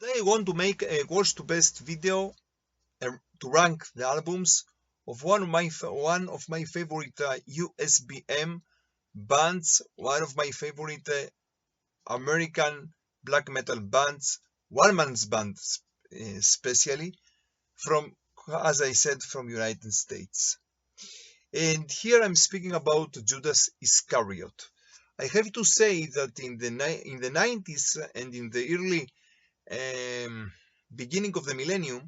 Today I want to make a worst to best video to rank the albums of one of my favorite USBM bands, one of my favorite American black metal bands, one man's bands especially from, as I said, from United States. And here I'm speaking about Judas Iscariot. I have to say that in the 90s and in the early beginning of the millennium,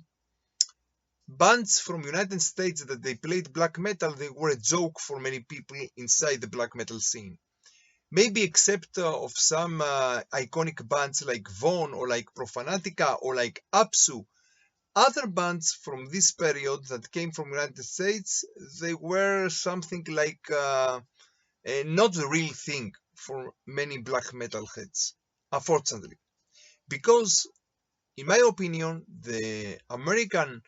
bands from United States that they played black metal, they were a joke for many people inside the black metal scene. Maybe except of some iconic bands like Vaughn or like Profanatica or like Apsu. Other bands from this period that came from United States, they were something like not the real thing for many black metal heads, unfortunately. Because in my opinion, the American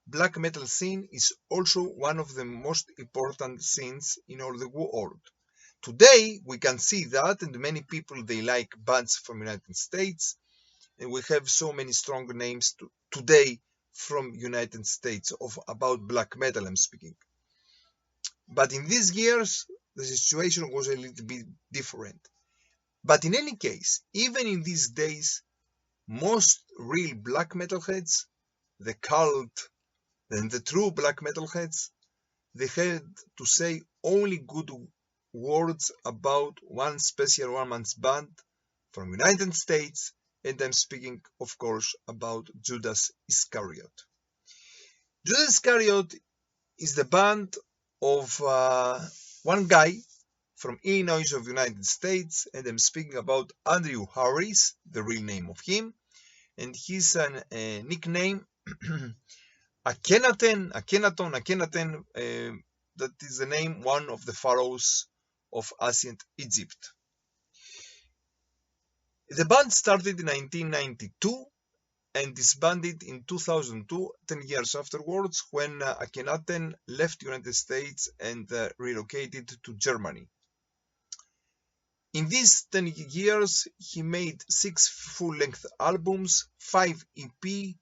black metal scene is also one of the most important scenes in all the world. Today, we can see that, and many people, they like bands from United States, and we have so many strong names today from United States about black metal I'm speaking. But in these years, the situation was a little bit different. But in any case, even in these days, most real black metalheads, the cult and the true black metalheads, they had to say only good words about one special one-man's band from United States, and I'm speaking, of course, about Judas Iscariot. Judas Iscariot is the band of one guy from Illinois of United States, and I'm speaking about Andrew Harris, the real name of him, and his nickname Akhenaten, that is the name one of the pharaohs of ancient Egypt. The band started in 1992 and disbanded in 2002, 10 years afterwards, when Akhenaten left the United States and relocated to Germany. In these 10 years, he made 6 full-length albums, 5 EP,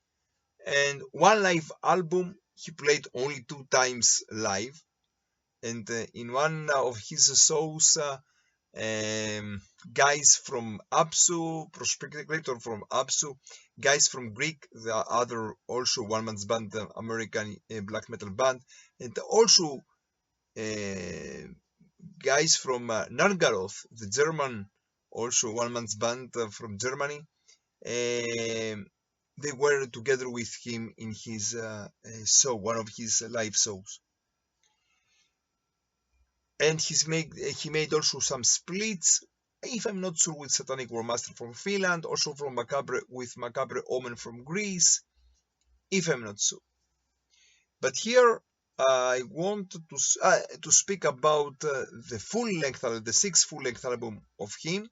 and 1 live album. He played only 2 times live. And in one of his shows, guys from Apsu, prospective creator from Apsu, guys from Greek, the other also one-man's band, the American black metal band, and also guys from Nargaroth, the German, also one-man's band from Germany. They were together with him in his show, one of his live shows. And he made also some splits, if I'm not sure, with Satanic War Master from Finland, also from Macabre Omen from Greece, if I'm not sure. But here I want to speak about the full-length, the 6 full-length album of him.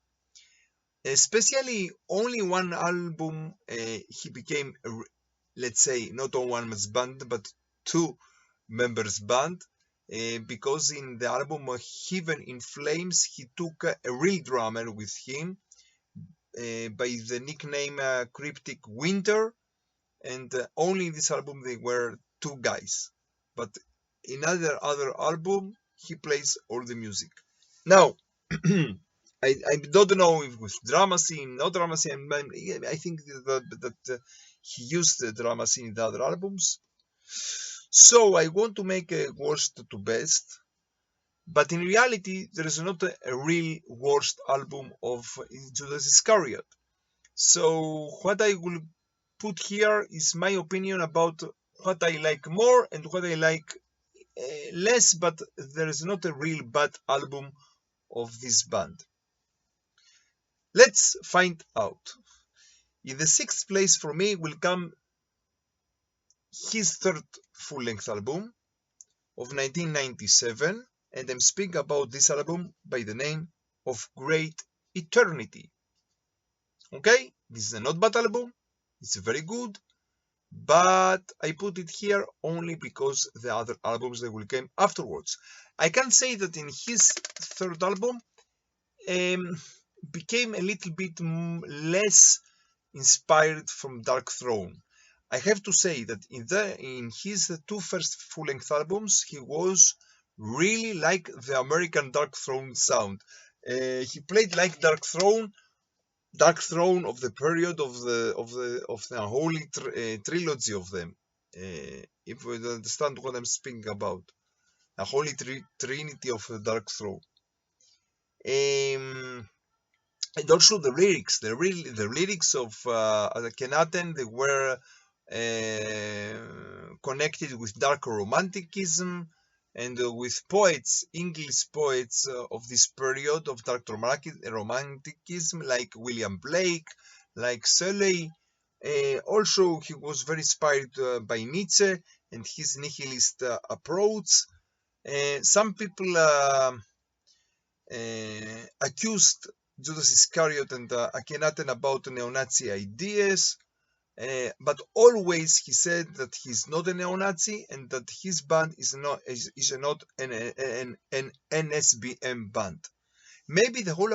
Especially only one album he became, let's say, not a one-man's band, but 2 members band. Because in the album Heaven in Flames, he took a real drummer with him by the nickname Cryptic Winter, and only in this album they were 2 guys. But in other album, he plays all the music. Now, I don't know if it was drama scene, not drama scene. I think that he used the drama scene in the other albums. So I want to make a worst to best, but in reality, there is not a real worst album of Judas Iscariot. So what I will put here is my opinion about what I like more and what I like less, but there is not a real bad album of this band. Let's find out. In the 6th place for me will come his 3rd full-length album of 1997, and I'm speaking about this album by the name of Great Eternity. Okay, this is a not bad album, it's very good, but I put it here only because the other albums that will come afterwards. I can say that in his 3rd album became a little bit less inspired from Dark Throne. I have to say that in his two first full-length albums, he was really like the American Dark Throne sound. He played like Dark Throne of the period of the Holy Trilogy of them. If you understand what I'm speaking about, a Holy Trinity of the Dark Throne. And also the lyrics, the lyrics of Akhenaten, they were connected with dark romanticism and with poets, English poets of this period of dark romanticism, like William Blake, like Shelley. Also, he was very inspired by Nietzsche and his nihilist approach. Some people accused Judas Iscariot and Akhenaten about neo-Nazi ideas, but always he said that he's not a neo-Nazi and that his band is not an NSBM band. Maybe the whole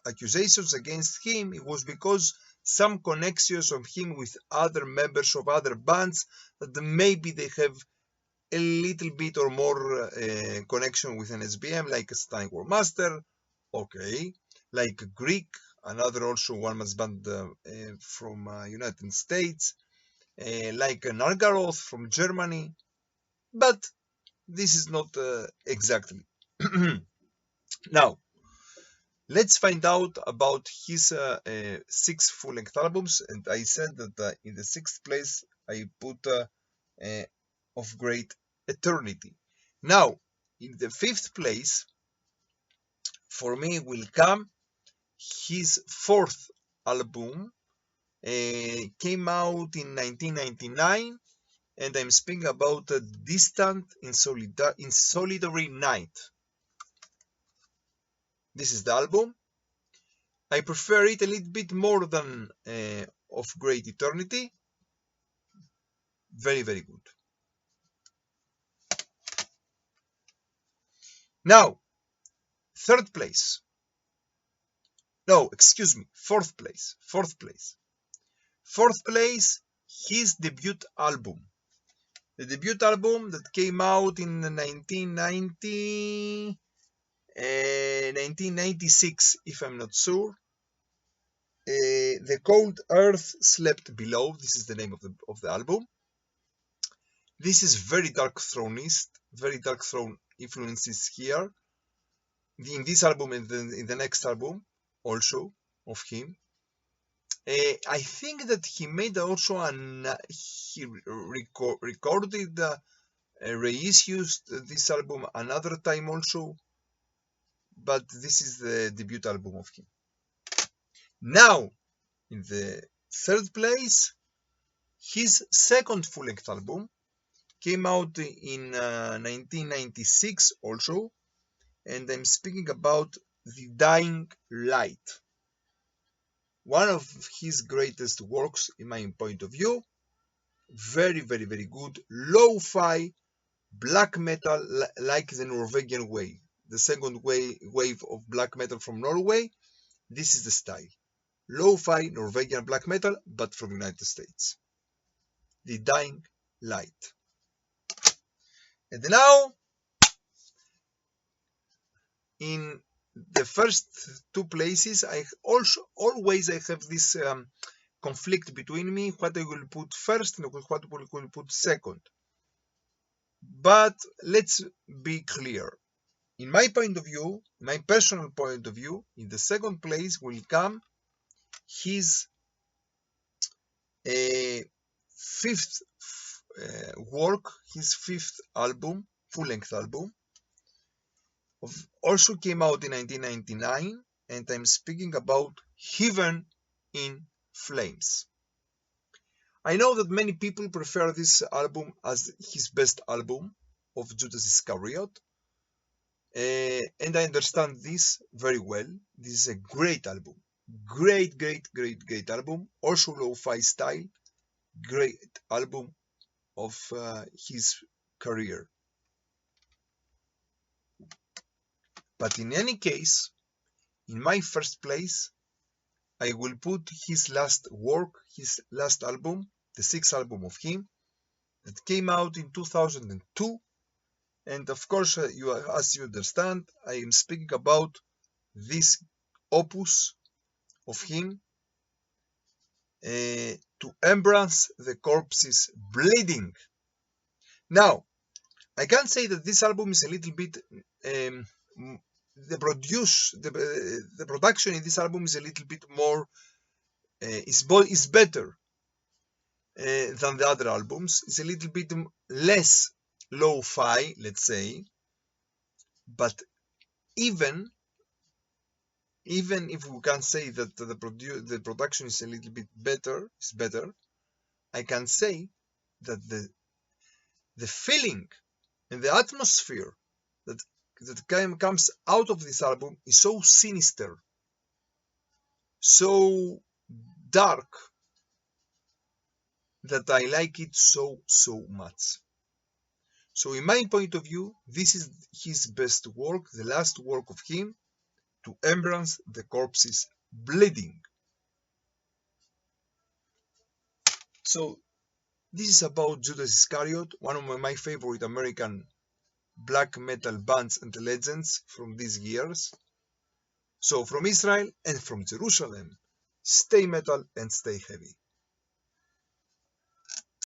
accusations against him, it was because some connections of him with other members of other bands, that maybe they have a little bit or more connection with an SBM, like a Satanic War Master, okay, like Greek, another also one-man band from United States, like Nargaroth from Germany, but this is not exactly. Now, let's find out about his 6 full-length albums, and I said that in the 6th place I put Of Great Eternity. Now, in the 5th place, for me, will come his 4th album, came out in 1999, and I'm speaking about Distant in Solitary Night. This is the album. I prefer it a little bit more than Of Great Eternity. Very, very good. Now, 3rd place. No, excuse me, 4th place. 4th place. 4th place, his debut album. The debut album that came out in 1996, if I'm not sure. The Cold Earth Slept Below. This is the name of the album. This is very Dark Throneist, very Dark Throne influences here. In this album and in the next album, also of him. I think that he made also he recorded reissues this album another time also, but this is the debut album of him. Now, in the 3rd place, his 2nd full-length album came out in 1996 also, and I'm speaking about The Dying Light. One of his greatest works, in my point of view. Very, very, very good. Lo-fi black metal, like the Norwegian wave. The second wave of black metal from Norway. This is the style. Lo-fi Norwegian black metal, but from United States. The Dying Light. And now, in the first 2 places, I always have this conflict between me, what I will put first and what I will put second. But let's be clear. In my point of view, my personal point of view, in the 2nd place will come his 5th work, his 5th album, full-length album, also came out in 1999, and I'm speaking about Heaven in Flames. I know that many people prefer this album as his best album of Judas Iscariot, and I understand this very well. This is a great album. Great, great, great, great album. Also lo-fi style. Great album of his career. But in any case, in my first place, I will put his last work, his last album, the sixth album of him, that came out in 2002. And of course, as you understand, I am speaking about this opus of him, To Embrace the Corpse's Bleeding. Now, I can say that this album is a little bit, the production in this album is a little bit more, is better than the other albums. It's a little bit less lo-fi, let's say, but even if we can say that the production is a little bit better, I can say that the feeling and the atmosphere that comes out of this album is so sinister, so dark, that I like it so much. So in my point of view, this is his best work, the last work of him, To Embrace the Corpse's Bleeding. So this is about Judas Iscariot, one of my favorite American black metal bands and legends from these years. So from Israel and from Jerusalem, stay metal and stay heavy.